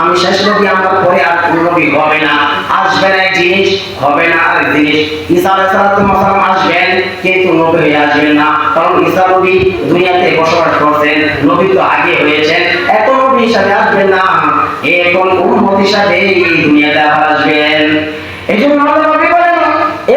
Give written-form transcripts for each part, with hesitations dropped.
আমি শেষ নবী, আমার পরে আর কোন নবী হবে না। আসবেন এক জিনিস, হবে না আরেক জিনিস। ঈসা আলাইহিস সালাম আসবেন, কিন্তু নবী হয়ে আসবেন না। কারণ ঈসা নবী দুনিয়াতে বসবাস করছেন, নবী তো আগে হয়েছেন, এখন নবী হিসাবে আসবেন না, এখন উম্মত হিসাবে এই দুনিয়াতে আসবেন। এজন্য আল্লাহ নবী বলেন,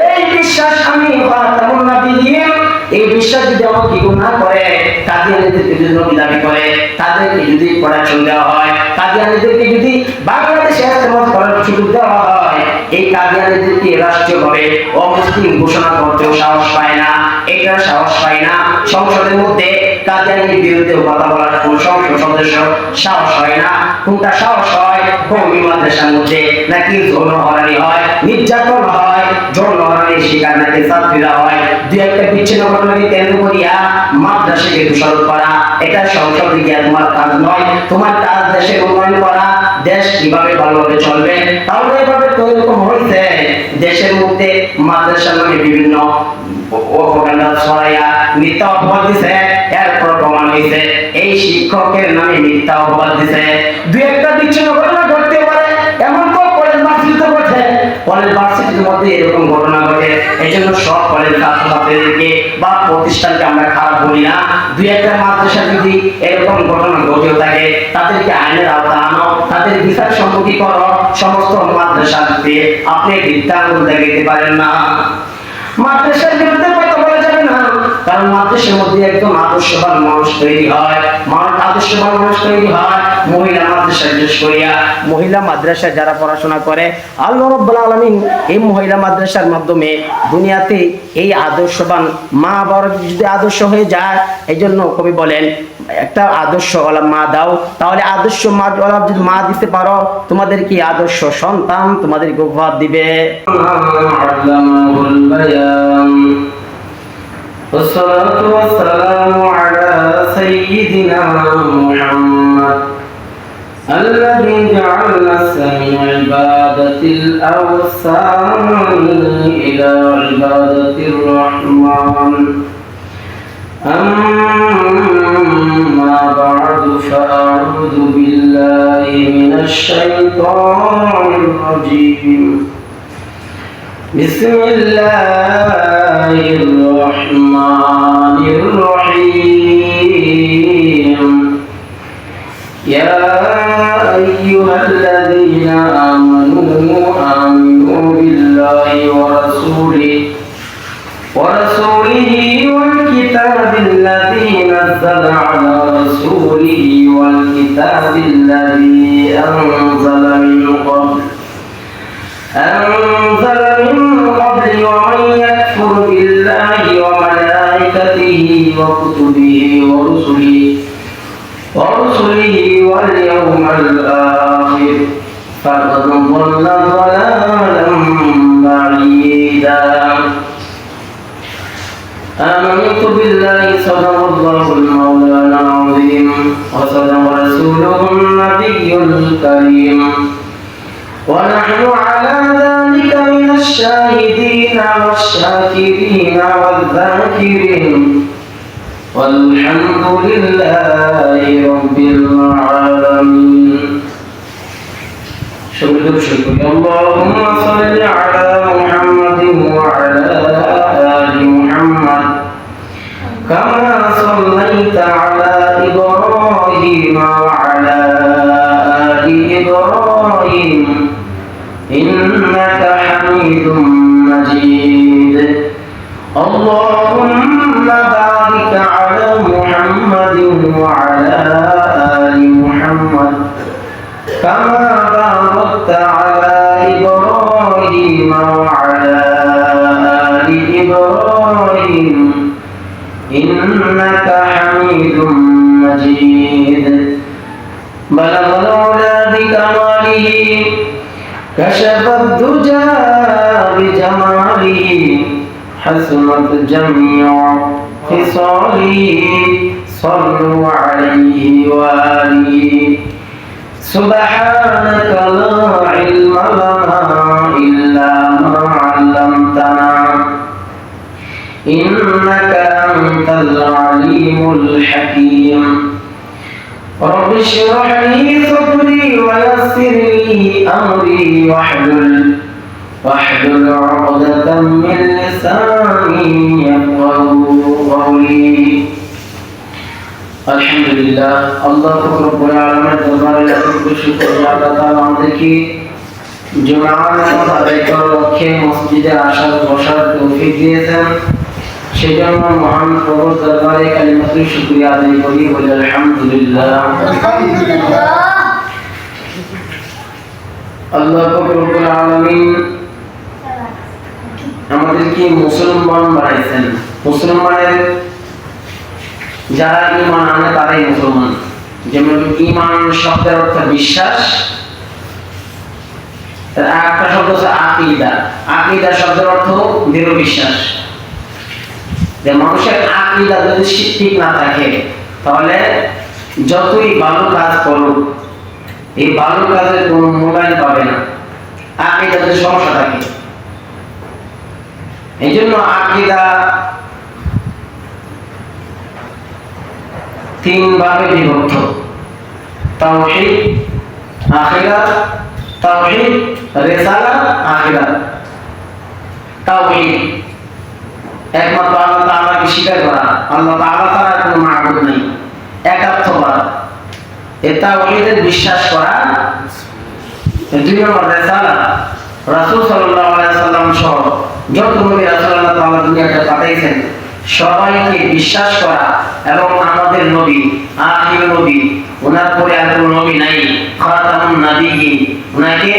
এই বিশ্বাস আমি খাতামুন নবিয়্যিন, এই বিশ্বাস যদি আমাকে গুনাহ করে, কাদিয়ানীদেরকে যদি নবী দাবি করে, তাদেরকে যদি প্রোটেকশন দেওয়া হয়, কাদিয়ানীদেরকে যদি বাংলাদেশে ইস্তেমাল করার সুযোগ দেওয়া হয়, এই কাদিয়ানীদেরকে রাষ্ট্রীয়ভাবে অমুসলিম ঘোষণা করতেও সাহস পায় না, এটা সাহস পায় না। সংসদের মধ্যে কাদিয়ানীর বিরুদ্ধে কথা বলার কোন সংসদ সদস্য সাহস হয় না। কোনটা সাহস হয়? কওমি মাদ্রাসার মধ্যে নাকি যৌনহরানি হয়, নির্যাতন হয়, যৌনহরানির শিকার নাকি ছাত্রীরা হয়, দুই একটা বিচ্ছিন্ন ঘটনাকে কেন্দ্র করিয়া মাদ্রাসাকে দোষারোপ করা, এটা সংসদে গিয়া তোমার কাজ নয়। তোমার কাজ দেশের উন্নয়ন করা, দেশ কিভাবে ভালোভাবে চলবে। তাহলে এভাবে তো এরকম হয়েছে, দেশের মধ্যে মাদ্রাসার নামে বিভিন্ন প্রোপাগান্ডা ছড়াইয়া মিথ্যা অপবাদ দিছে, এরপর প্রমাণ হয়েছে এই শিক্ষকের নামে মিথ্যা অপবাদ দিছে। দুই একটা বিচ্ছিন্ন ঘটনা ঘটতে পারে, এমন তো কলেজ ভার্সিটিতে ঘটে, কলেজ ভার্সিটির মধ্যে এরকম ঘটনা ঘটে। এই জন্য সব কলেজ ছাত্রছাত্রীদেরকে বা প্রতিষ্ঠানকে আমরা খারাপ বলি না। দুই একটা মাদ্রাসা যদি এরকম ঘটনা ঘটেও থাকে, তাদেরকে আইনের আওতায় আনো, তাদের বিচার সম্মুখী করো। সমস্ত মাদ্রাসাতে আপনি বৃত্তাঙ্গুল দেখাতে পারেন না, মাদ্রাসার বিরুদ্ধে কথা বলা যাবে না। কারণ মাদ্রাসার মধ্যে একদম আদর্শবান মানুষ তৈরি হয়, আদর্শবান মানুষ তৈরি হয় মহিলা মাদ্রাসা। বিশেষ করিয়া মহিলা মাদ্রাসা যারা পড়াশোনা করে, আল্লাহ রাব্বুল আলামিন এই মহিলা মাদ্রাসার মাধ্যমে দুনিয়াতে এই আদর্শবান মা বাবা যদি আদর্শ হয়ে যায়, এই জন্য কবি বলেন একটা আদর্শ ওয়ালা মা দাও, তাহলে আদর্শ মা ওয়ালা যদি মা দিতে পারো, তোমাদের কি আদর্শ সন্তান তোমাদেরকে উপহার দিবে। والصلاة والسلام على سيدنا محمد الذي جعل سميع عبادة الأوثان إلى عبادة الرحمن. أما بعد فأعوذ بالله من الشيطان الرجيم. بسم الله الرحمن الرحيم. يا أيها الذين آمنوا بالله ورسوله والكتاب الذي نزل على رسوله والكتاب الذي أنزل من قبل ومن يكفر بالله وملائكته وكتبه ورسله واليوم الآخر فقد ضل ضلالا بعيدا. آمنت بالله صدق الله المولانا العظيم وصدق رسوله النبي الكريم ونحن على ذلك من الشاهدين والشاكرين والذاكرين والحمد لله رب العالمين. شكر اللهم صل على محمد وعلى آل محمد كما صليت على إبراهيم وعلى آل إبراهيم إنك حميد مجيد. اللهم بارك على محمد وعلى آل محمد كما باركت على إبراهيم وعلى آل إبراهيم إنك حميد مجيد. بلغ العلا بكماله كشف الدجى بجماله حسنت جميع خصاله صلوا عليه وآله. سبحانك لا علم لنا إلا ما علمتنا إنك أنت العليم الحكيم. رب اشرح لي صدري ويسر أمري واحلل عقدة من لساني يفقهوا قولي الحمد لله الله رب العالمين দরবারে লাখো শুকরিয়া আল্লাহ তাআলা আমাদেরকে জুমার নামাজ আদায় করার লক্ষ্যে মসজিদে আসার বসার তৌফিক দিয়েছেন সেজন্য মহান প্রভুর দরবারে কালিমাতুল শুকরিয়া আদায় করি বলি আলহামদুলিল্লাহ আল্লাহ রব্বুল আলামিন আমাদেরকে মুসলমান বানাইছেন মুসলমানের যারা ঈমান আনে তারাই মুসলমান যেমন ঈমান শব্দের অর্থ বিশ্বাস একটা শব্দ হচ্ছে আকীদা আকীদা শব্দের অর্থ দৃঢ় বিশ্বাস যে মানুষের আকীদা যদি ঠিক না থাকে তাহলে যতই ভালো কাজ করুক এই ভালো কাজের কোনো মূল্যায়ন পাবে না আকীদা যদি সমস্যা থাকে এই জন্য আকীদা তিন ভাগে বিভক্ত তাওহীদ আখিরাত তাওহীদ রিসালাত আখিরাত তাওহীদ একমাত্র আল্লাহ তাআলাকে স্বীকার করা আল্লাহ তাআলা ছাড়া কোনো মাবুদ নেই একাত্মবাদ এই তাওহীদের বিশ্বাস করা দুই নম্বর রিসালাত রাসূল সাল্লাল্লাহু আলাইহি ওয়াসাল্লাম সহ যত নবী রাসূল আল্লাহ তাআলা দুনিয়াতে পাঠাইছেন সবাইকে বিশ্বাস করা এবং আমাদের নবী আখির নবী ওনার পরে আর কোনো নবী নাই খাতামুন নবিয়্যিন ওনাকে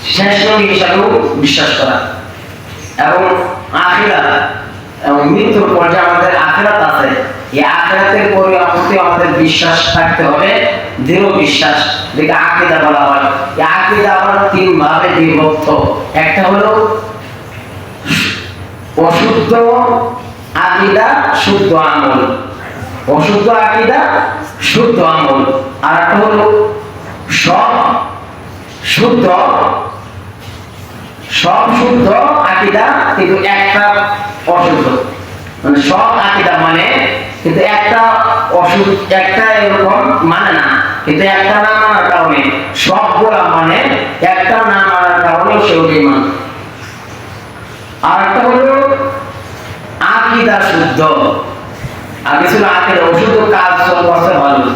শেষ নবী হিসেবে বিশ্বাস করা এবং আখিরাত এবং মৃত্যুর পর যে আমাদের আখিরাত আছে এই আখিরাতের পরে আমাদের বিশ্বাস থাকতে হবে দৃঢ় বিশ্বাস যেটা আকীদা বলা হয় এই আকীদা আবার তিন ভাবে বিভক্ত একটা হলো অশুদ্ধ আকীদা শুদ্ধ আমল অশুদ্ধ আকীদা শুদ্ধ আমল আর একটা হলো সব শুদ্ধ আকীদা কিন্তু একটা অশুদ্ধ মানে সব আকীদা মানে কিন্তু একটা অশুদ্ধ একটা এরকম মানে না কিন্তু একটা না মানার কারণে সবগুলা মানে একটা না মানার কারণে সেও বেঈমান আর একটা হলো আকীদা শুদ্ধ আগে ছিল আকীদা অশুদ্ধ কাজ সব করতে ভালো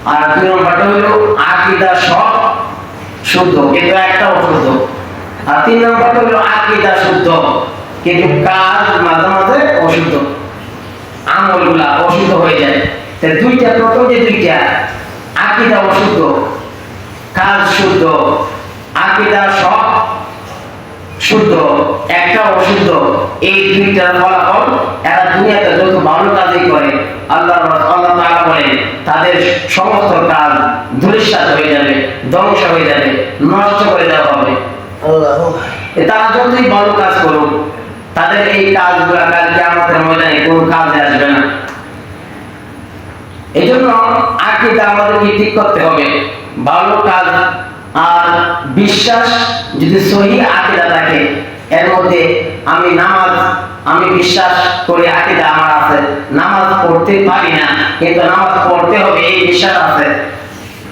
আর দুই নম্বরটা হলো আকীদা সব শুদ্ধ কিন্তু একটা অশুদ্ধ আর তিন নম্বরটা হলো আকীদা শুদ্ধ কিন্তু কাজ মাঝে মাঝে অশুদ্ধ আমলগুলা অশুদ্ধ হয়ে যায় তাই দুইটা প্রথম যে দুইটা আকীদা অশুদ্ধ কাজ শুদ্ধ আকীদা সব শুদ্ধ একটা অশুদ্ধ এই দুইটার ফলাফল এরা দুনিয়াতে যত ভালো কাজই করে আল্লাহ তাআলা বলেন তাদের সমস্ত কাজ ধূলিসাৎ হয়ে যাবে ধ্বংস হয়ে যাবে নষ্ট করে দেওয়া হবে তারা যতই ভালো কাজ করুক তাদের এই কাজগুলো কাল কিয়ামতের ময়দানে কোনো কাজে আসবে না এই জন্য আকীদা আমাদেরকে ঠিক করতে হবে ভালো কাজ আর বিশ্বাস যদি সহিহ আকীদা থাকে এর মধ্যে আমি বিশ্বাস করি আকীদা আমার আছে নামাজ পড়তে পারি না কিন্তু নামাজ পড়তে হবে এই বিশ্বাস আছে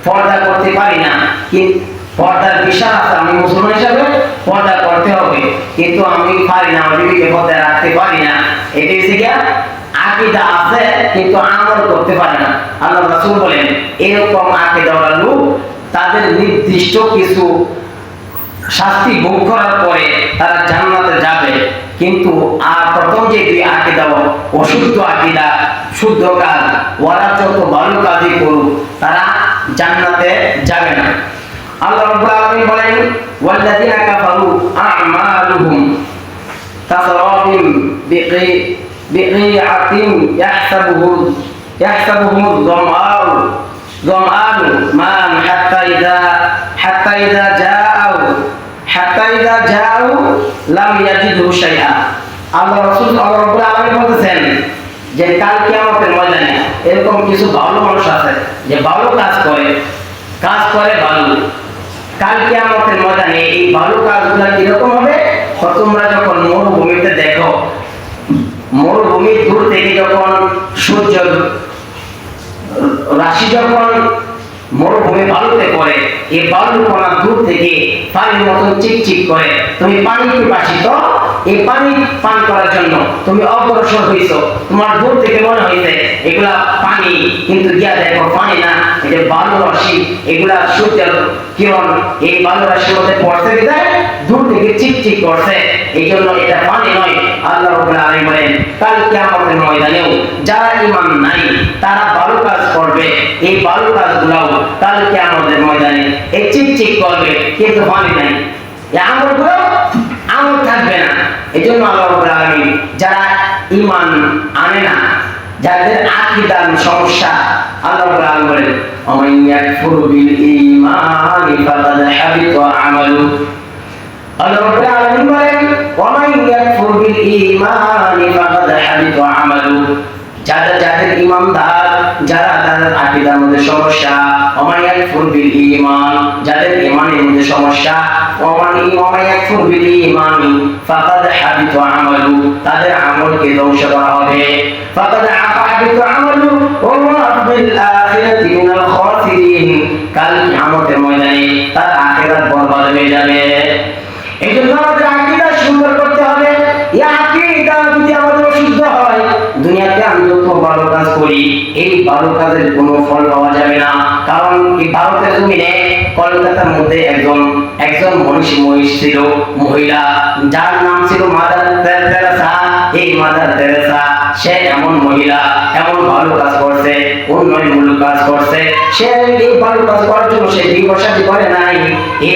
পর্দা করতে পারি না কিন্তু পর্দার বিশ্বাস আছে আমি মুসলমান হিসেবে পর্দা করতে হবে কিন্তু আমি পারি না আমি বিবিকে পর্দায় রাখতে পারি না এটা হচ্ছে কি আকীদা আছে কিন্তু আমল করতে পারে না আল্লাহ রাসূল বলেন এরকম আকীদাওয়ালা লোক তাদের নির্দিষ্ট কিছু শাস্তি ভোগ করার পরে তারা জান্নাতে যাবে কিন্তু আর প্রথম যে দুই আকীদা অশুদ্ধ আকীদা শুদ্ধ কাজ ওরা যত ভালো কাজই করুক তারা জান্নাতে যাবে না আল্লাহ রাব্বুল আলামিন বলেন ওয়াল্লাযিনা কাফারু আ'মালুহুম কাসারাবিন বিqi'atin يحسبهم الظمآن ماء حتى إذا جاءوا لم يجدوا شيئا আল্লাহ রাব্বুল আলামিন বলতেছেন যে কাল কিয়ামতের ময়দানে এরকম কিছু ভালো মানুষ আছে যে ভালো কাজ করে ভালো কাল কিয়ামতের ময়দানে এই ভালো কাজগুলো কিরকম হবে তোমরা যখন মরুভূমিতে দেখো মরুভূমির দূর থেকে যখন সূর্য রাশি যখন মরুভূমি বালুতে পড়ে, এই বালু কণা দূর থেকে পানির মতন চিকচিক করে, তুমি পানি পিপাসিত, এই পানি পান করার জন্য তুমি অগ্রসর হইছো, তোমার দূর থেকে মনে হইছে এগুলা পানি, কিন্তু গিয়া দেখো পানি না, এটা বালু রাশি, এগুলা সূর্যের কিরণ এই বালু রাশির মধ্যে পড়তে বিদায় দূর থেকে চিকচিক করছে, এই জন্য এটা পানি নয়। আল্লাহ রাব্বুল আলামিন বলেন কাল কিয়ামতের ময়দানেও যারা ঈমান নাই তারা ভালো কাজ করবে, এই ভালো কাজগুলোও কাল কিয়ামতের ময়দানে এই চিকচিক করবে, কিন্তু পানি নাই, এই আমলগুলো আমল থাকবে না। এই জন্য আল্লাহ রাব্বুল আলামিন যারা ঈমান আনে না, যাদের আকীদার সমস্যা, আল্লাহ রাব্বুল আলামিন বলেন ওমান ইয়াকফুরু বিল ঈমানি ফাকাদ হাবিতা আমালু। আল্লাহ রাব্বুল আলামিন বলেন ওমান ইয়াকফুর বিল ঈমানি ফাকাদ হাবিতা আমালু। যাদের ঈমানদার, যারা তাদের আকীদার মধ্যে সমস্যা, ওমান ইয়াকফুর বিল ঈমান, যাদের ঈমানের মধ্যে সমস্যা, ওমান ইয়াকফুর বিল ঈমানি ফাকাদ হাবিতা আমালু, তাদের আমলকে ধ্বংস করা হবে। ফাকাদ হাবিতা আমালু ওয়া হুয়া ফিল আখিরাতি মিনাল খাসিরিন, কাল কিয়ামতের ময়দানে তার আখিরাত বরবাদ হয়ে যাবে। এই জন্য আমাদের আকীদা সুন্দর করতে হবে। এই আকীদা যদি আমাদের অশুদ্ধ হয়, দুনিয়াতে আমি যত ভালো কাজ করি এই ভালো কাজের কোনো ফল পাওয়া যাবে না। কারণ এই ভারতের জমিনে কলকাতার মধ্যে একজন মনীষী ছিল, মহিলা, যার নাম ছিল মাদার তেরেসা। এই মাদার তেরেসা সে এমন মহিলা, এমন ভালো কাজ করছে, উন্নয়নমূলক কাজ করছে, সে এই ভালো কাজ করার জন্য সে বিবসাদি করে নাই,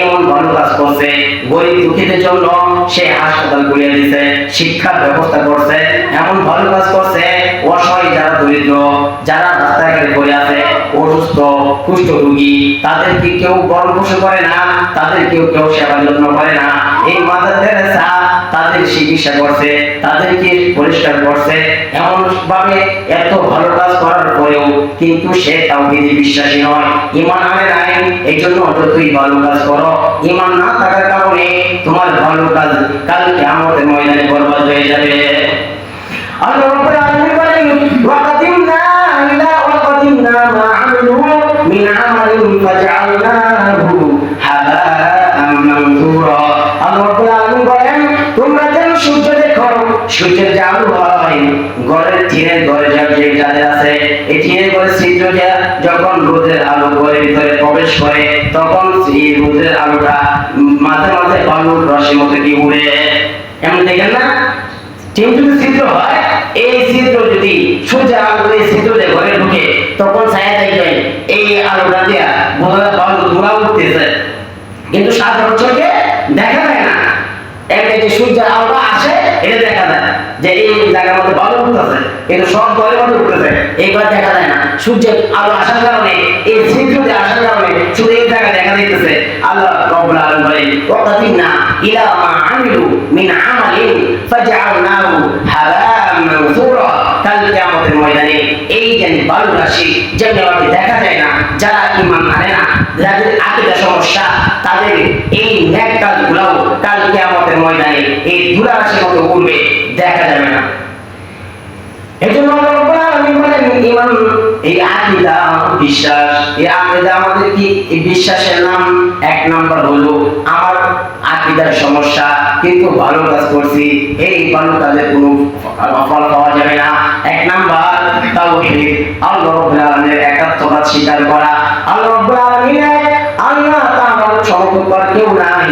এমন ভালো কাজ করছে, গরিব দুঃখীদের জন্য সে হাসপাতাল খুলে দিয়েছে, শিক্ষার ব্যবস্থা করছে, এমন ভালো কাজ করছে, অসহায় যারা দরিদ্র, যারা রাস্তাঘাটে পড়ে আছে, অসুস্থ, কুষ্ঠ রোগী, তাদেরকে কেউ বরণ পোষণ করে না, তাদেরকে কেউ সেবা যত্ন করে না। এই মাদার তেরেসা তাদের চিকিৎসা করছে, তাদেরকে পরিষ্কার করছে, এমন ভাবে এত ভালো কাজ করার পরেও কিন্তু সে তাওহীদে বিশ্বাসী নয়, ঈমান আনে নাই। এই জন্য যতই ভালো কাজ করো, ঈমান না থাকার কারণে তোমার ভালো কাজ কাল কিয়ামতের ময়দানে বরবাদ হয়ে যাবে। আল্লাহ রাব্বুল আলামিন বলেন ওয়াকাদিমনা মা আমিলু মিন আমালিন ফাজআলনাহু হাবাআন মানসুরা। আল্লাহ রাব্বুল আলামিন বলেন তোমরা যেন সূর্য দেখো, সূর্যের যে আলো হয়, টিনের ঘরে যাদের আছে, এই টিনের ঘরে ছিদ্র যখন রোদের আলো ঘরের ভিতরে প্রবেশ করে, তখন এই রোদের আলোটা মাঝে মাঝে বালুর রসের মতো কি উড়ে, এমন দেখেন না? টিন যদি ছিদ্র হয়, এই ছিদ্র যদি সূর্যের আলো এই ছিদ্র দিয়ে ঘরে ঢুকে, তখন ছায়া দেখবেন এই আলোটা দিয়া বালু ধোঁয়া উঠতেছে, কিন্তু সাধারণ চোখে দেখা যায় না। এমনি যে সূর্যের আলোটা আসে এটা দেখা যায় যে এই জায়গার মধ্যে বালু উঠতেছে, কিন্তু সব ঘরের মধ্যে উঠতেছে, এইবার দেখা যায় না। সূর্যের আলো আসার কারণে, এই ছিদ্র দিয়ে আসার কারণে শুধু এই জায়গা দেখা দিতেছে। আল্লাহ রাব্বুল আলামিন বলেন ওয়াকাদিমনা ইলা মা আমিলু মিন আমালিন ফাজআলনাহু হাবাআন মানসুরা। কাল কিয়ামতের ময়দানে এই যে বালু রাশি যেগুলোকে দেখা যায় না, যারা ঈমান আনে না, যাদের আকীদা সমস্যা, তাদের এই নেক কাজগুলো কাল কিয়ামতের ময়দানে এই ধুলা রাশির মতো উড়বে, দেখা যাবে না। এজন্য আল্লাহ রাব্বুল আলামিন বলেন ঈমান, এই আকীদা বিশ্বাস, এই আকীদা আমাদের কি? এই বিশ্বাসের নাম এক নাম্বার হলো আমার আকীদার সমস্যা, কিন্তু ভালো কাজ করছি, এই ভালো কাজের কোনো ফল পাওয়া যাবে না। এক নাম্বার তাওহীদ, আল্লাহ রাব্বুল আলামিনের একাত্মবাদ স্বীকার করা। আল্লাহ রাব্বুল আলামিন এক, আল্লাহ তাআলার সমকক্ষ কেউ নাই।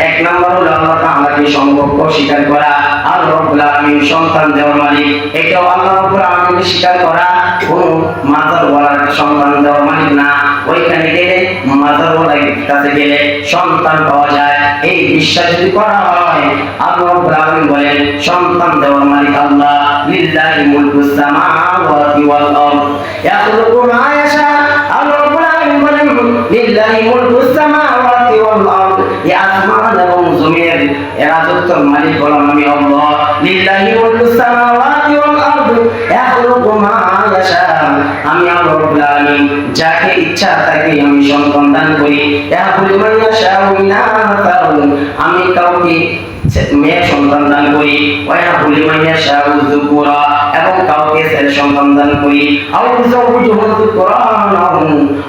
এক নাম্বার হলো আল্লাহ তাআলাকে সমকক্ষ স্বীকার করা। আল্লাহ রাব্বুল আলামিন সন্তান দেওয়ার মালিক, এটাও আল্লাহ রাব্বুল আলামিনকে স্বীকার করা। কোন মাজারওয়ালার সন্তান দেওয়ার মালিক না, ওইখানে গেলে মাজারওয়ালার কাছে গেলে সন্তান পাওয়া যায়, এই বিশ্বাস যদি করা হয়, আল্লাহ রাব্বুল আলামিন বলেন সন্তান দেওয়ার মালিক আল্লাহ। লিল্লাহি মুলকুস সামাওয়াতি ওয়াল আরদ ইয়াখলুকু মা ইয়াশা। আল্লাহ রাব্বুল আলামিন বলেন লিল্লাহি মুলকুস সামাওয়াতি ওয়াল আরদ, এই আসমান এবং জমিনের রাজত্বের মালিক হলাম আমি আল্লাহ। লিল্লাহি মুলকুস সামাওয়াতি ওয়াল আরদ ইয়াখলুকু মা ইয়াশা। আমি আল্লাহ রাব্বুল আলামিন যাকে ইচ্ছা তাকে আমি সন্তান দান করি। ইয়াকুলু মান ইয়াশাউ ইনাসা, আমি কাউকে মেয়ে সন্তান দান করি, ওয়াইহাবু লিমান ইয়াশাউ যুকুরা, এবং কাউকে ছেলে সন্তান দান করি, আও যুওয়াজুহুম যুকরানাহু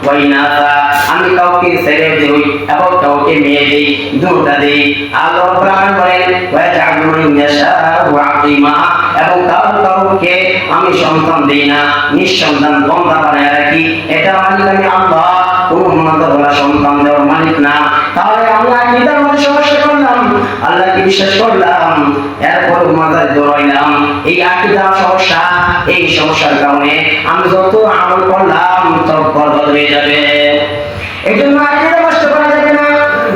ওয়া ইনাসা, আমি কাউকে ছেলে দেই এবং কাউকে মেয়ে দেই, দুটা দেই। আল্লাহ রাব্বুল আলামিন বলেন ওয়াজআলু মান ইয়াশাউ আকীমা, এবং কাউকে আমি সন্তান দেই না, নিঃসন্তান বান্দা বানায় রাখি। এটা মালিক আমি আল্লাহ, কোন মানব বলা সন্তান দেওয়ার মালিক না। তাহলে আমি আকীদার মধ্যে সমস্যা করলাম, আল্লাহকে বিশ্বাস করলাম, এরপর মাজারে দৌড়াইলাম, এই আকীদার সমস্যা। এই সমস্যার কারণে আমি যত আমল করলাম সব বরবাদ হয়ে যাবে। এই জন্য আকীদা নষ্ট করা যাবে না।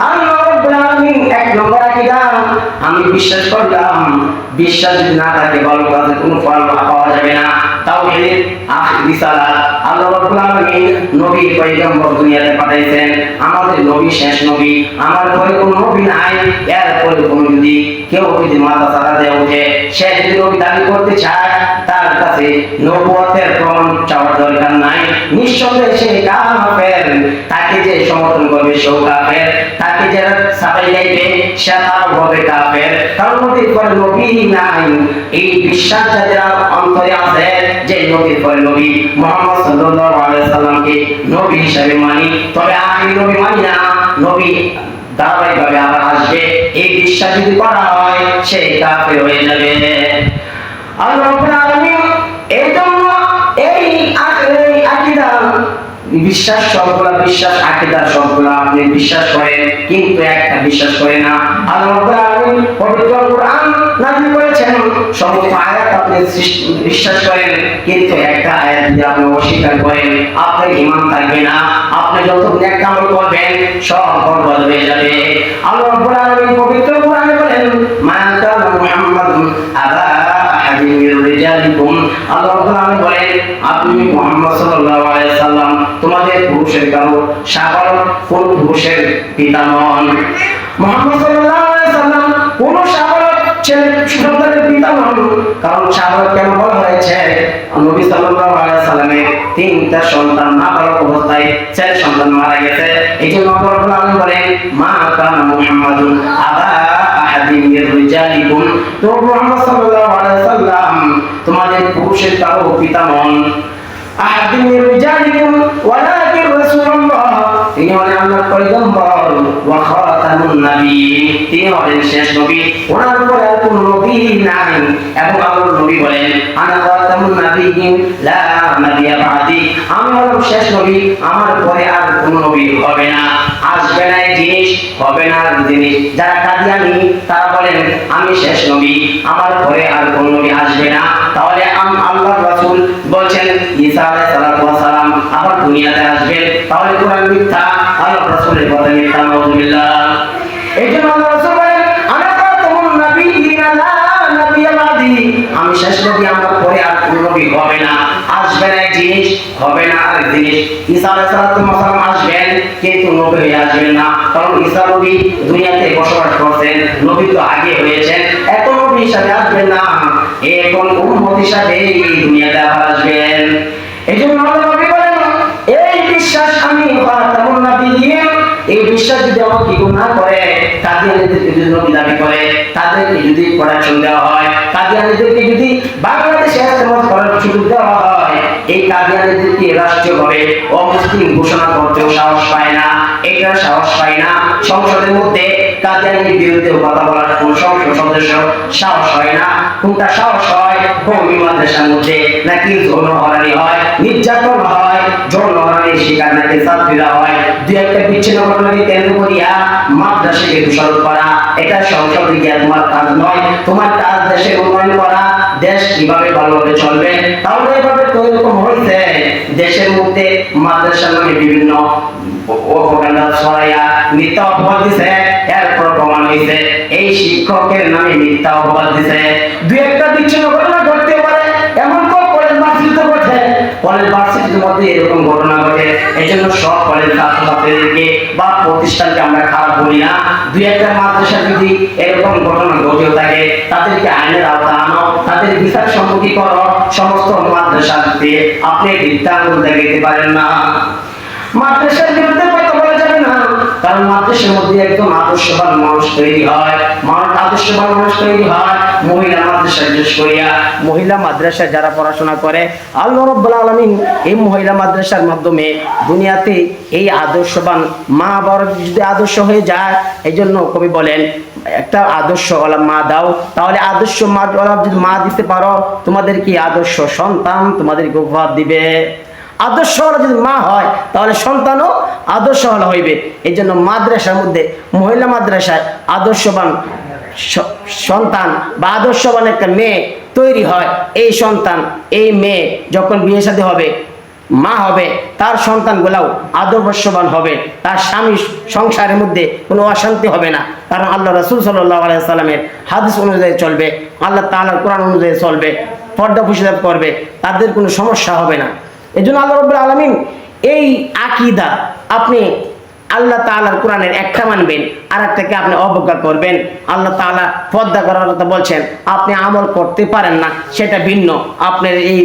আল্লাহ রাব্বুল আলামিন এক নম্বর আকীদা, আমি বিশ্বাস করলাম, বিশ্বাস যদি না থাকে ভালো কাজে কোনো ফল পাওয়া যাবে না। তাওহীদ রিসালাত, আল্লাহ রাব্বুল আলামিন নবী পয়গম্বর দুনিয়াতে পাঠাইছেন, আমাদের নবী শেষ নবী, আমার পরে কোনো নবী নাই। এরপরে কোনো যদি কেউ যদি মাথা চাড়া দিয়ে ওঠে, সে যদি নবী দাবি করতে চায়, তার কাছে নবুয়তের প্রমাণ চাওয়ার দরকার নাই, নিঃসন্দেহে সে কাফের। তাকে যে সমর্থন করবে সেও কাফের, তাকে যারা সাফাই গাইবে সে তাও হবে কাফের। কারণ নবীর পরে নবী নাই। এই বিশ্বাস যাদের অন্তরে আছে যে নবীর পরে নবী মুহাম্মদ সাল্লাল্লাহু আলাইহি সাল্লামকে নবী হিসেবে মানি, তবে আখির নবী মানি না, নবী ধারাবাহিকভাবে আবার আসবে, এই বিশ্বাস যদি করা হয় সে কাফের হয়ে যাবে। আল্লাহ রাব্বুল আলামিন এই জন্য এই আকীদা বিশ্বাস সবগুলা বিশ্বাস, আকীদা সবগুলা আপনি বিশ্বাস করেন, কিন্তু একটা বিশ্বাস করেন না। আল্লাহ রাব্বুল আলামিন পবিত্র কোরআন নাযিল করেছেন, সমস্ত আয়াত আপনি বিশ্বাস করেন, কিন্তু একটা আয়াত যদি আপনি অস্বীকার করেন, আপনার ঈমান থাকবে না। আপনি যত নেক আমল করবেন সব বরবাদ হয়ে যাবে। আল্লাহ রাব্বুল আলামিন পবিত্র কোরআনে বলেন মা কানা মুহাম্মাদুন আবা আহাদিন মির রিজালিকুম, আল্লাহ রাব্বুল আলামিন বলেন আপনি মুহাম্মদ সাল্লাল্লাহু আলাইহি সাল্লাম তোমাদের পুরুষের কারো সাগর কোন পুরুষের পিতা নন। মুহাম্মদ সাল্লাল্লাহু আলাইহি সাল্লাম কোন সাগর ছেলে সন্তানের পিতা নন। কারণ সাগর কেন বলা হয়েছে, নবী সাল্লাল্লাহু আলাইহি সাল্লামের তিনটা সন্তান নাবালক অবস্থায় ছেলে সন্তান মারা গেছে। এই জন্য আল্লাহ রাব্বুল আলামিন বলেন মা কানা মুহাম্মাদুন আবা আহাদিন মির রিজালিকুম, তো মুহাম্মদ সাল্লাল্লাহু আলাইহি সাল্লাম তোমাদের পুরুষের কারো পিতা নন। আহাদিন মির রিজালিকুম ওয়ালাকিন রাসূলুল্লাহ, তিনি হলেন আল্লাহর পয়গম্বর, ওয়া খাতামুন নবিয়্যিন, তিনি হলেন শেষ নবী, ওনার পরে আর কোনো নবী নাই। এবং আল্লাহর নবী বলেন আনা খাতামুন নবিয়্যিন লা নবিয়্যা বাদি, আমি হলাম শেষ নবী, আমার পরে আর কোনো নবী হবে না, আসবে না এই জিনিস, হবে না এই জিনিস। যারা কাদিয়ানী তারা বলেন আমি শেষ নবী, আমার পরে আর কোনো নবী আসবে না। তাহলে আল্লাহর রাসূল বলেন ঈসা আলাইহিস সালাতু ওয়াস সালাম আবার দুনিয়াতে আসবেন, তাহলে কোরআন মিথ্যা, আল্লাহর রাসূলের কথা মিথ্যা, নাউযুবিল্লাহ। এইজন্য আল্লাহর রাসূল বলেন আনা খাতামুন নবিয়্যিন লা নবিয়্যা বাদি, আমি শেষ নবী, আমার পরে আর কোনো নবী হবে না, আসবে না এক জিনিস, হবে না আরেক জিনিস। ঈসা আলাইহিস সালাতু ওয়াস সালাম আসবেন, কিন্তু নবী হয়ে আসবেন না, কারণ ঈসা নবী দুনিয়াতে বসবাস করছেন, নবী তো আগে হয়েছেন, এখন নবী হিসাবে আসবেন না, এখন উম্মত হিসাবে এই দুনিয়াতে আবার আসবেন। এইজন্য আল্লাহ নবী বলেন এই বিশ্বাস আমি খাতামুন নবিয়্যিন, এই বিশ্বাস যদি আমাকে গুনাহ করে, কাদিয়ানীদেরকে যদি নবী দাবি করে, তাদেরকে যদি প্রোটেকশন দেওয়া হয়, কাদিয়ানীদেরকে যদি বাংলাদেশে ইস্তেমাল করার সুযোগ দেওয়া হয়, এই কাদিয়ানীদেরকে রাষ্ট্রীয়ভাবে অমুসলিম ঘোষণা করতেও সাহস পায় না, এটা সাহস পায় না। সংসদের মধ্যে কাদিয়ানীর বিরুদ্ধে কথা বলার কোন সংসদ সদস্য সাহস হয় না। কোনটা সাহস হয়? কওমি মাদ্রাসার মধ্যে নাকি যৌনহরানি হয়, নির্যাতন হয়, যৌনহরানির শিকার নাকি ছাত্রীরা হয়, দুই একটা বিচ্ছিন্ন ঘটনাকে কেন্দ্র করিয়া মাদ্রাসাকে দোষারোপ করা, এটা সংসদে গিয়া তোমার কাজ নয়। তোমার কাজ দেশের উন্নয়ন করা, দেশ কিভাবে ভালোভাবে চলবে। তাহলে এভাবে তো এরকম হয়েছে দেশের মধ্যে মাদ্রাসার নামে বিভিন্ন প্রোপাগান্ডা ছড়াইয়া মিথ্যা অপবাদ দিছে, এরপর প্রমাণ হয়েছে এই শিক্ষকের নামে মিথ্যা অপবাদ দিছে। দুই একটা বিচ্ছিন্ন ঘটনা ঘটতে পারে, এমন তো কলেজ ভার্সিটিতে ঘটে, কলেজ ভার্সিটির মধ্যে এরকম ঘটনা ঘটে। এই জন্য সব কলেজ ছাত্রছাত্রীদেরকে বা প্রতিষ্ঠানকে আমরা খারাপ বলি না। দুই একটা মাদ্রাসা যদি এরকম ঘটনা ঘটেও থাকে, তাদেরকে আইনের আওতা আনো, তাদের বিচার সম্মুখী করো। সমস্ত মাদ্রাসাতে আপনি বৃত্তাঙ্গুল দেখাইতে পারেন না, মাদ্রাসার বিরুদ্ধে কথা বলা যাবে না। কারণ মাদ্রাসার মধ্যে একদম আদর্শবান মানুষ তৈরি হয়, আদর্শবান মানুষ তৈরি হয় মহিলা মাদ্রাসা, বিশেষ করিয়া মহিলা মাদ্রাসায় যারা পড়াশোনা করে, আল্লাহ রাব্বুল আলামিন এই মহিলা মাদ্রাসার মাধ্যমে দুনিয়াতে এই আদর্শবান মা বাবার যদি আদর্শ হয়ে যায়, এই জন্য কবি বলেন একটা আদর্শওয়ালা মা দাও, তাহলে আদর্শ মা যদি মা দিতে পারো, তোমাদের কি আদর্শ সন্তান তোমাদেরকে উপহার দিবে। আদর্শওয়ালা যদি মা হয় তাহলে সন্তানও আদর্শওয়ালা হইবে। এই জন্য মাদ্রাসার মধ্যে মহিলা মাদ্রাসায় আদর্শবান সন্তান বা আদর্শবান একটা মেয়ে তৈরি হয়। এই সন্তান এই মেয়ে যখন বিয়ে শাদী হবে, মা হবে, তার সন্তানগুলাও আদর্শবান হবে, তার স্বামী সংসারের মধ্যে কোনো অশান্তি হবে না, কারণ আল্লাহ রাসূল সাল্লাল্লাহু আলাইহি সাল্লামের হাদিস অনুযায়ী চলবে, আল্লাহ তাআলার কোরআন অনুযায়ী চলবে, পর্দা পুশিদাব করবে, তাদের কোনো সমস্যা হবে না। এই জন্য আল্লাহ রাব্বুল আলামিন এই আকীদা আপনি আল্লাহ তাআলার কোরআনের একটা মানবেন আর একটাকে আপনি অবজ্ঞা করবেন। আল্লাহ তাআলা পর্দা করার কথা বলছেন, আপনি আমল করতে পারেন না সেটা ভিন্ন, আপনার এই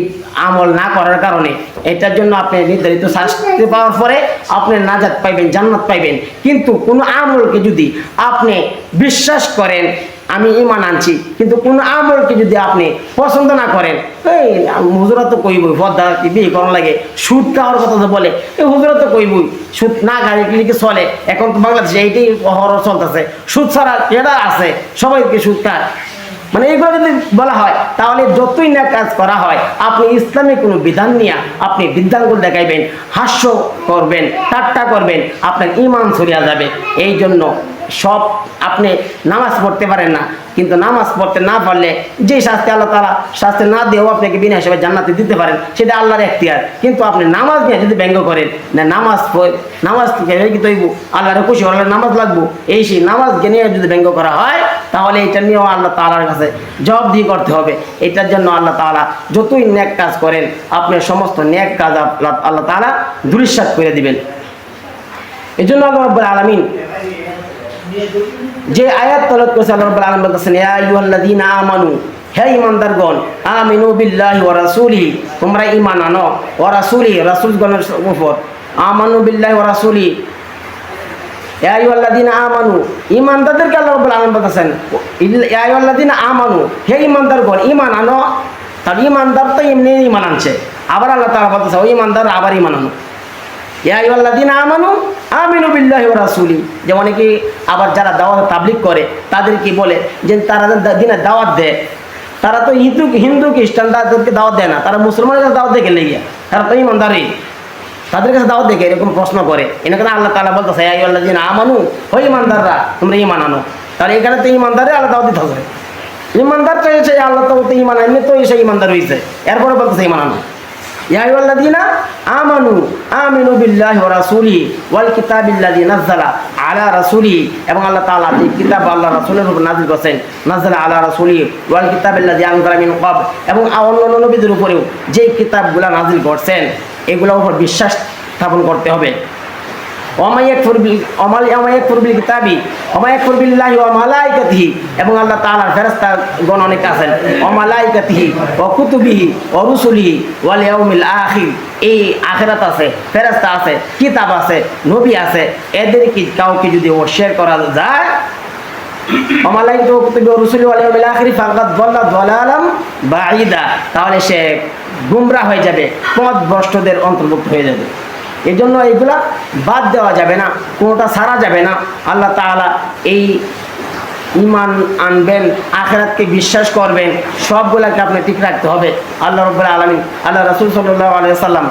আমল না করার কারণে এটার জন্য আপনি নির্ধারিত শাস্তি পাওয়ার পরে আপনি নাজাত পাইবেন, জান্নাত পাইবেন। কিন্তু কোনো আমলকে যদি আপনি বিশ্বাস করেন আমি ঈমান আনছি, কিন্তু কোন আমলকে যদি আপনি পছন্দ না করেন, এই হুজুরা তো কইবই পর্দা বিয়ে করার লাগে, সুদ খাওয়ার কথা তো বলে, এই হুজুরা তো কইবই সুদ না খাই লিখে চলে, এখন তো বাংলাদেশে এইটাই হরর চলতেছে, সুদ ছাড়া এটা আছে, সবাইকে সুদ খায়, মানে এইগুলো যদি বলা হয় তাহলে যতই না কাজ করা হয় আপনি ইসলামিক কোনো বিধান নিয়ে আপনি বিধানগুলো দেখাইবেন, হাস্য করবেন, ঠাট্টা করবেন, আপনার ঈমান ছড়িয়ে যাবে। এই জন্য সব আপনি নামাজ পড়তে পারেন না, কিন্তু নামাজ পড়তে না পারলে যে শাস্তি আল্লাহ তাআলা শাস্তি না দিয়েও আপনাকে বিনা হিসেবে জান্নাতে দিতে পারেন, সেটা আল্লাহর এখতিয়ার। কিন্তু আপনি নামাজ নিয়ে যদি ব্যঙ্গ করেন না, নামাজ কি তৈব আল্লাহর খুশি হলে নামাজ লাগবো, এই সেই নামাজ নিয়ে যদি ব্যঙ্গ করা হয় তাহলে এটা নিয়েও আল্লাহ তাআলার কাছে জবাবদিহি করতে হবে। এটার জন্য আল্লাহ তাআলা যতই নেক কাজ করেন আপনার সমস্ত নেক কাজ আল্লাহ তাআলা ধূলিসাৎ করে দিবেন। এই জন্য আল্লাহ রাব্বুল আলামিন যে আয়াত তেলাওয়াত করেছে, আল্লাহ রাব্বুল আলামিন বলতেছেন ইয়া আইয়ুহাল্লাযীনা আমানু, হে ঈমানদারগণ, আমিনু বিল্লাহি ওয়া রাসূলিহি, তোমরা ঈমান আনো, ওয়া রাসূলিহি, রাসূলগণের উপর, আমানু বিল্লাহি ওয়া রাসূলিহি, ইয়া আইয়ুহাল্লাযীনা আমানু, ঈমানদারদেরকে আল্লাহ রাব্বুল আলামিন বলতেছেন ইয়া আইয়ুহাল্লাযীনা আমানু, হে ঈমানদারগণ ঈমান আনো। তার ঈমানদার তো এমনি ঈমান আনছে, আবার আল্লাহ তাআলা বলতেছে ওই ঈমানদার আবার ঈমান আনো, ইয়া আইয়ুহাল্লাযীনা আমানু আমিনু বিল্লাহি ওয়া রাসূলিহি। যেমন কি আবার যারা দাওয়াত তাবলীগ করে তাদেরকে বলে যে তারা দিনে দাওয়াত দেয়, তারা তো হিন্দু খ্রিস্টান তাদেরকে দাওয়াত দেয় না, তারা মুসলমানের কাছে দাওয়াত দেখে লেগে, তারা তো ঈমানদারই, তাদের কাছে দাওয়াত দেখে এরকম প্রশ্ন করে। এখানে আল্লাহ তাআলা বলতেছে ইয়া আইয়ুহাল্লাযীনা আমানু, হে ঈমানদাররা তোমরা ঈমান আনো। তাহলে এখানে তো ঈমানদারে আল্লাহ দাওয়াত দিতে হবে, ঈমানদার তো এসে আল্লাহ তো ঈমান এমনি তো এসে ঈমানদার হয়েছে, এরপরে বলতেছে ঈমান আনো। ইয়া আইয়ুহাল্লাযীনা আমানু আমিনু বিল্লাহি ওয়া রাসূলিহি ওয়াল কিতাবিল্লাযী নাযালা আলা রাসূলিহি, এবং আল্লাহ তাআলা যে কিতাব আল্লাহ রাসূলের উপর নাযিল করেছেন, নাযালা আলা রাসূলিহি ওয়াল কিতাবিল্লাযী আনজালা মিন ক্বাবল, এবং অন্যান্য নবীদের উপরেও যে কিতাবগুলো নাযিল করছেন এগুলোর উপর বিশ্বাস স্থাপন করতে হবে। ওয়া ইয়াকফুর বিল কিতাবি ওয়া ইয়াকফুর বিল্লাহি ওয়া মালাইকাতিহি, এবং আল্লাহ তাআলার ফেরেশতাগণ অনেক আছেন, ওয়া মালাইকাতিহি ওয়া কুতুবিহি ওয়া রুসুলিহি ওয়াল ইয়াউমিল আখির, এই আখিরাত আছে, ফেরেশতা আছে, কিতাব আছে, নবী আছে, এদের কি কাউকে যদি অস্বীকার করা যায়, ওয়া মালাইকাতিহি ওয়া কুতুবিহি ওয়া রুসুলিহি ওয়াল ইয়াউমিল আখির ফাকাদ যাল্লা যালালাম বাঈদা, তাহলে সে গুমরাহ হয়ে যাবে, পথভ্রষ্টদের অন্তর্ভুক্ত হয়ে যাবে। এই জন্য এইগুলা বাদ দেওয়া যাবে না, কোনোটা ছাড়া যাবে না। আল্লাহ তাআলা এই ঈমান আনবেন, আখিরাতকে বিশ্বাস করবেন, সবগুলাকে আপনি ঠিক রাখতে হবে। আল্লাহ রাব্বুল আলামিন, আল্লাহ রাসূল সাল্লাল্লাহু আলাইহি ওয়াসাল্লাম,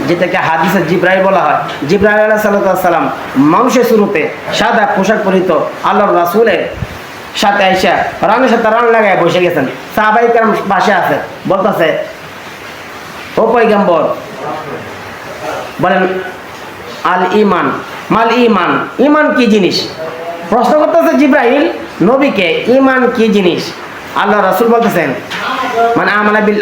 যেটাকে হাদিসে জিবরাইল বলা হয়, জিবরাইল আলাইহিস সালাম মানুষের শুরুতে সাদা পোশাক পরিহিত আল্লাহর রাসূলের সাথে আইসা রানের সাথে রান লাগায় বসে গেছেন, সাহাবায়ে কেরাম পাশে আছে, বলতেছে ও পয়গম্বর বলেন আল ইমান মাল ইমান, ইমান কি জিনিস? প্রশ্ন করতেছে জিবরাইল নবীকে, ইমান কি জিনিস? আল্লাহ রাসূল বলতেছেন মানে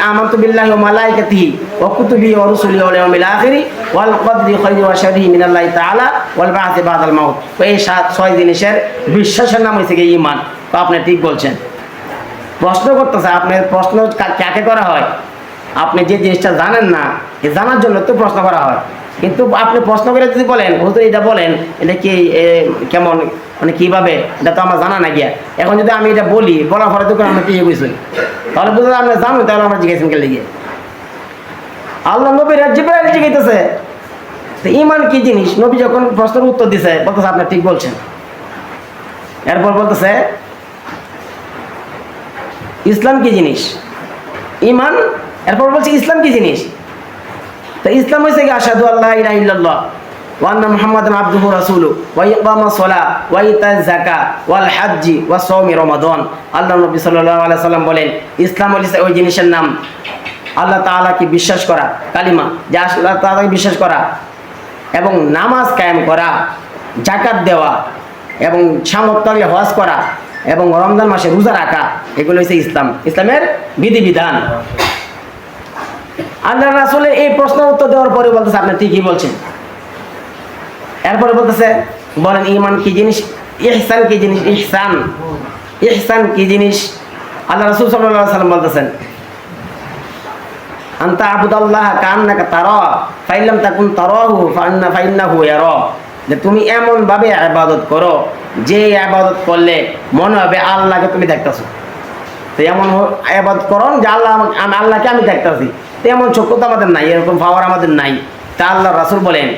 আমানতু বিল্লাহি ওয়া মালাইকাতিহি ওয়া কুতুবিহি ওয়া রুসুলিহি ওয়াল ইয়াউমিল আখির ওয়াল কদরি খাইরি ওয়া শাররিহি মিনাল্লাহি তাআলা ওয়াল বা'থি বাদাল মাউত। এই 6 জিনিসের বিশ্বাসের নাম হইছে ঈমান। তো আপনি ঠিক বলছেন। প্রশ্ন করতেছে, আপনার প্রশ্ন কাকে করা হয়? আপনি যে জিনিসটা জানেন না, জানার জন্য তো প্রশ্ন করা হয়। কিন্তু আপনি প্রশ্ন করে যদি বলেন হুজুর এটা বলেন এটা কি কেমন মানে কিভাবে, এটা তো আমার জানা না গিয়া, এখন যদি আমি এটা বলি বলার পরে তো আমরা পেয়ে গেছি, তাহলে বুঝতে আমরা জানো, তাহলে আমরা জিজ্ঞাসা কে লিগে আল্লাহ নবীর জিবরাইল জিজ্ঞাসা তো ঈমান কি জিনিস। নবী যখন প্রশ্নের উত্তর দিছে বলতেছে আপনি ঠিক বলছেন। এরপর বলতেছে ইসলাম কি জিনিস, ঈমান। এরপর বলছে ইসলাম কি জিনিস। তো ইসলাম হইছে কি আশহাদু আল্লা ইলাহা ইল্লাল্লাহ ওয়া আন্না মুহাম্মাদান আবদুহু রাসূলুহু ওয়া ইকামাস সালাহ ওয়া ইতাজ যাকাত ওয়াল হজ্জি ওয়া সাওমি রমাদান। আল্লাহ নবী সাল্লাল্লাহু আলাইহি সাল্লাম বলেন ইসলাম হইছে ওই জিনিসের নাম আল্লাহ তাআলাকে বিশ্বাস করা, কালিমা, যে আল্লাহ তাআলাকে বিশ্বাস করা এবং নামাজ কায়েম করা, যাকাত দেওয়া এবং সামর্থ্য থাকলে হজ করা এবং রমজান মাসে রোজা রাখা, এগুলো হচ্ছে ইসলাম, ইসলামের বিধিবিধান। আল্লাহ রাসূলের এই প্রশ্নের উত্তর দেওয়ার পরে বলতেছে আপনি ঠিকই বলছেন। এরপরে বলতেছে বলেন ঈমান কি জিনিস, ইহসান কি জিনিস। ইহসান, ইহসান কি জিনিস। আল্লাহ রাসূল সাল্লাল্লাহু আলাইহি ওয়াসাল্লাম বলতেছেন আনতা আবুদাল্লাহ কান্নাকা তারা ফাইলাম তাকুন তারাহু ফাইন্নাহু ইয়ারা, যে তুমি এমন ভাবে ইবাদত করো যে ইবাদত করলে মনে হবে আল্লাহকে তুমি দেখতেছো। তো এমন ইবাদত করো যে আমি আল্লাহকে আমি দেখতেছি, তো এমন চক্ষু তো আমাদের নাই, এরকম পাওয়ার আমাদের নাই। তা আল্লাহ রাসূল বলেন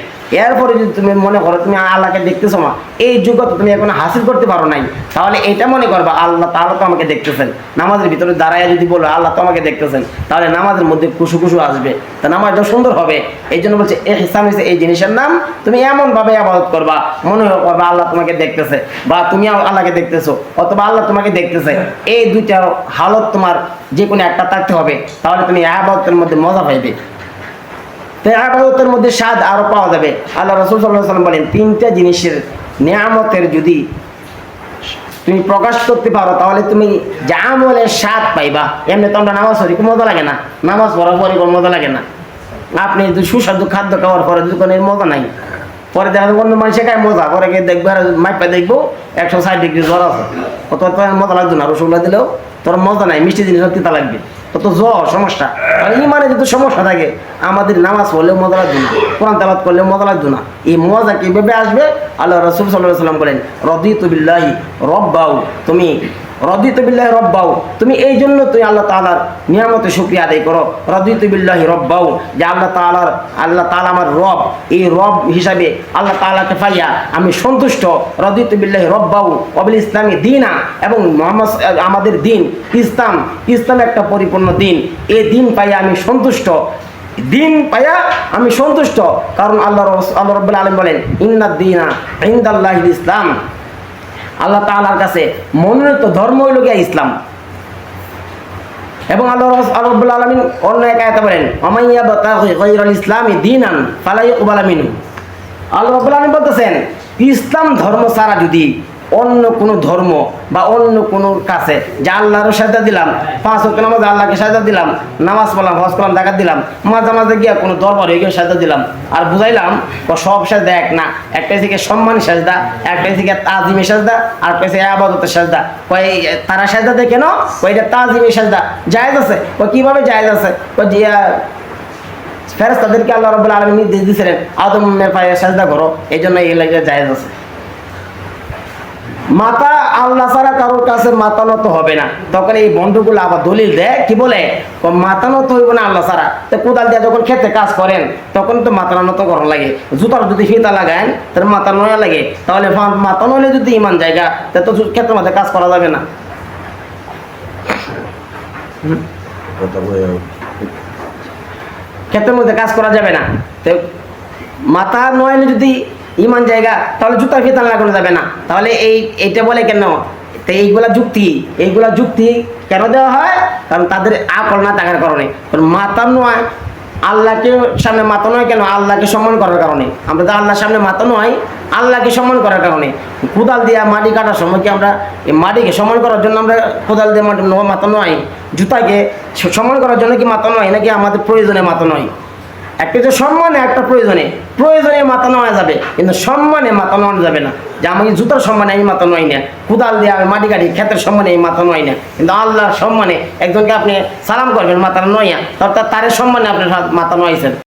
এরপরে যদি তুমি মনে করো তুমি আল্লাহকে দেখতেছো না, এই যুগত তুমি এখন হাসিল করতে পারো নাই, তাহলে এটা মনে করবা আল্লাহ তাআলা তো আমাকে দেখতেছেন। নামাজের ভিতরে দাঁড়ায় যদি বলো আল্লাহ তো আমাকে দেখতেছেন, তাহলে নামাজের মধ্যে খুশু খুশু আসবে, তা নামাজটা সুন্দর হবে। এই জন্য বলছে ইহসান হইছে এই জিনিসের নাম, তুমি এমন ভাবে ইবাদত করবা মনে করবা আল্লাহ তোমাকে দেখতেছে বা তুমি আল্লাহকে দেখতেছো অথবা আল্লাহ তোমাকে দেখতেছে। এই দুইটা হালত তোমার যে কোনো একটা থাকতে হবে, তাহলে তুমি ইবাদতের মধ্যে মজা পাইবে, ইবাদতের মধ্যে স্বাদ আরো পাওয়া যাবে। আল্লাহ রাসূল সাল্লাল্লাহু আলাইহি ওয়াসাল্লাম বলেন তিনটা জিনিসের নিয়ামতের যদি তুমি প্রকাশ করতে পারো তাহলে তুমি যে আমলের স্বাদ পাইবা। এমনি তো আমরা নামাজ পড়ি মজা লাগে না, নামাজ পড়ার পরে কোনো মজা লাগে না। আপনি যদি সুস্বাদু খাদ্য খাওয়ার পরে যদি কোনো মজা নাই, পরে দেখা যাবে অন্য মানুষে খায় মজা, পরে গিয়ে দেখবো আর মাইপা দেখবো 160 ডিগ্রি জ্বর আছে, কত মজা লাগতো না। রসগোল্লা দিলেও তোর মজা নাই, মিষ্টি জিনিস তিতা লাগবে, কত জ্বর সমস্যা। আর ইমানে যদি সমস্যা থাকে আমাদের নামাজ পড়লেও মজা লাগবে না, কোরআন তেলাওয়াত করলেও মজা লাগবে না। এই মজা কিভাবে আসবে? আল্লাহ রাসূল সাল্লাল্লাহু আলাইহি ওয়াসাল্লাম বলেন রাদিতু বিল্লাহি রাব্বাও, তুমি রাদিতু বিল্লাহি রাব্বাও, তুমি এই জন্য তুমি আল্লাহ তাআলার নিয়ামতের শুকরিয়া আদায় করো। রাদিতু বিল্লাহি রাব্বাও, যে আল্লাহ তাআলা আমার রব, এই রব হিসাবে আল্লাহ তাআলাকে পাইয়া আমি সন্তুষ্ট। রাদিতু বিল্লাহি রাব্বাও ওয়া বিল ইসলামি দীনা, এবং মুহাম্মদ আমাদের দিন ইসলাম, ইসলাম একটা পরিপূর্ণ দিন, এই দিন পাইয়া আমি সন্তুষ্ট, দিন পাইয়া আমি সন্তুষ্ট। কারণ আল্লাহ রাব্বুল আলামিন বলেন ইন্নাদ দীনা ইনদাল্লাহিল ইসলাম, আল্লাহ তাআলার কাছে মনোনীত ধর্ম হইল গিয়া ইসলাম। এবং আল্লাহ রাব্বুল আলামিন অন্য এক আয়াতে বলেন ওমাইয়া বাতাগি গায়রাল ইসলামি দীনান ফালা ইউকবালা মিনহু। আল্লাহ রাব্বুল আলামিন বলতেছেন ইসলাম ধর্ম ছাড়া যদি অন্য কোনো ধর্ম বা অন্য কোনো কাছে যে আল্লাহরও সাজদা দিলাম, 5 ওয়াক্ত নামাজ আল্লাহকে সাজদা দিলাম, নামাজ পড়লাম, হজ করলাম, যাকাত দিলাম, মাঝে মাঝে গিয়া কোনো দরবার হয়ে গিয়ে সাজদা দিলাম আর বুঝাইলাম সব সাজদা এক না, একটা থেকে সম্মানী সাজদা, একটা থেকে তাজিমি সাজদা, আর একটা থেকে ইবাদতের সাজদা। কয় তারা সাজদা দেয় কেন? এটা তাজিমি সাজদা জায়েজ আছে। কিভাবে জায়েজ আছে? ফেরেশতাদেরকে আল্লাহ রাব্বুল আলামিন নির্দেশ দিয়েছিলেন আদমের পায়ে সাজদা করো, এই জন্য এই লাগে জায়েজ আছে। মাথা আল্লাহ ছাড়া কারোর কাছে মাথা নত হবে না। তখন এই বন্ধুগুলো আবার দলিল দেয়, কি বলে মাথা নত হইব না আল্লাহ ছাড়া। তো কোদাল দিয়ে যখন খেতে কাজ করেন তখন তো মাথা নত করা লাগে, জুতার যদি ফিতা লাগান তার মাথা নয়া লাগে, তাহলে মাথা নইলে যদি ইমান জায়গা তো ক্ষেতের মধ্যে কাজ করা যাবে না। ক্ষেতের মধ্যে কাজ করা যাবে না, তো মাথা নইলে যদি ইমান জায়গা তাহলে জুতা ফিতা লাগানো যাবে না। তাহলে এইটা বলে কেন? তো এইগুলা যুক্তি কেন দেওয়া হয়? কারণ তাদের আকল না থাকার কারণে। মাথা নয় আল্লাহকে সামনে মাথা নয় কেন? আল্লাহকে সম্মান করার কারণে। আমরা তো আল্লাহর সামনে মাথা নয় আল্লাহকে সম্মান করার কারণে। কোদাল দিয়ে মাটি কাটার সময় কি আমরা এই মাটিকে সম্মান করার জন্য আমরা কোদাল দিয়ে মাথা নয়? জুতাকে সম্মান করার জন্য কি মাথা নয়? নাকি আমাদের প্রয়োজনে মাথা নয়? একটা যে সম্মানে, একটা প্রয়োজনে মাথা নেওয়া যাবে, কিন্তু সম্মানে মাথা নেওয়া যাবে না। যে আমি জুতার সম্মানে আমি মাথা নই না, কোদাল দিয়ে আমি মাটি কাটি ক্ষেতের সম্মানে আমি মাথা নই না, কিন্তু আল্লাহর সম্মানে একজনকে আপনি সালাম করবেন মাথা নইয়া, অর্থাৎ তার সম্মানে আপনি মাথা নইছেন।